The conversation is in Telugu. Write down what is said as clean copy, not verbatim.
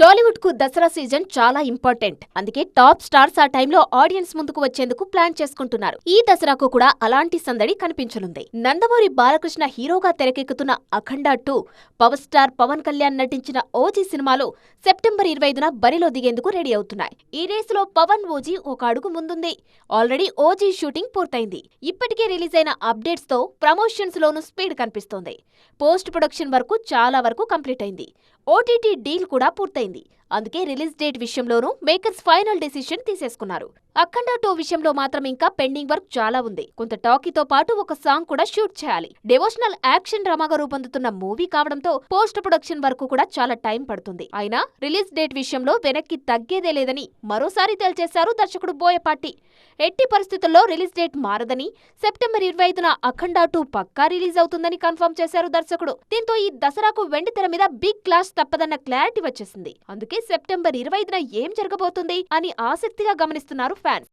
టాలీవుడ్ కు దసరా సీజన్ చాలా ఇంపార్టెంట్. అందుకే టాప్ స్టార్స్ ఆ టైంలో ఆడియన్స్ ముందుకు వచ్చేందుకు ప్లాన్ చేసుకుంటున్నారు. ఈ దసరాకు కూడా అలాంటి సందడి కనిపించనుంది. నందమూరి బాలకృష్ణ హీరోగా తెరకెక్కుతున్న అఖండ 2 పవర్ స్టార్ పవన్ కళ్యాణ్ నటించిన ఓజీ సినిమాలో సెప్టెంబర్ 25న బరిలో దిగేందుకు రెడీ అవుతున్నాయి. ఈ రేసులో పవన్ ఓజీ ఒక అడుగు ముందుంది. ఆల్రెడీ ఓజీ షూటింగ్ పూర్తయింది. ఇప్పటికే రిలీజ్ అయిన అప్డేట్స్ తో ప్రమోషన్స్ లోనూ స్పీడ్ కనిపిస్తోంది. పోస్ట్ ప్రొడక్షన్ వరకు చాలా వరకు కంప్లీట్ అయింది. ఓటీటీ డీల్ కూడా పూర్తయింది. అందుకే రిలీజ్ డేట్ విషయంలోనూ మేకర్స్ ఫైనల్ డెసిషన్ తీసేసుకున్నారు. అఖండ 2 విషయంలో మాత్రం ఇంకా పెండింగ్ వర్క్ చాలా ఉంది. కొంత టాకీతో పాటు ఒక సాంగ్ కూడా షూట్ చేయాలి. డివోషనల్ యాక్షన్ డ్రామాగా రూపొందుతున్న మూవీ కావడంతో పోస్ట్ ప్రొడక్షన్ వరకు కూడా చాలా టైం పడుతుంది. అయినా రిలీజ్ డేట్ విషయంలో వెనక్కి తగ్గేదే లేదని మరోసారి తేల్చేశారు దర్శకుడు బోయపాటి. ఎట్టి పరిస్థితుల్లో రిలీజ్ డేట్ మారదని, సెప్టెంబర్ 25న అఖండ 2 పక్కా రిలీజ్ అవుతుందని కన్ఫర్మ్ చేశారు దర్శకుడు. దీంతో ఈ దసరాకు వెండితెర మీద బిగ్ క్లాష్ తప్పదన్న క్లారిటీ వచ్చేసింది. అందుకే సెప్టెంబర్ 25న ఏం జరగబోతుంది అని ఆసక్తిగా గమనిస్తున్నారు ఫ్యాన్స్.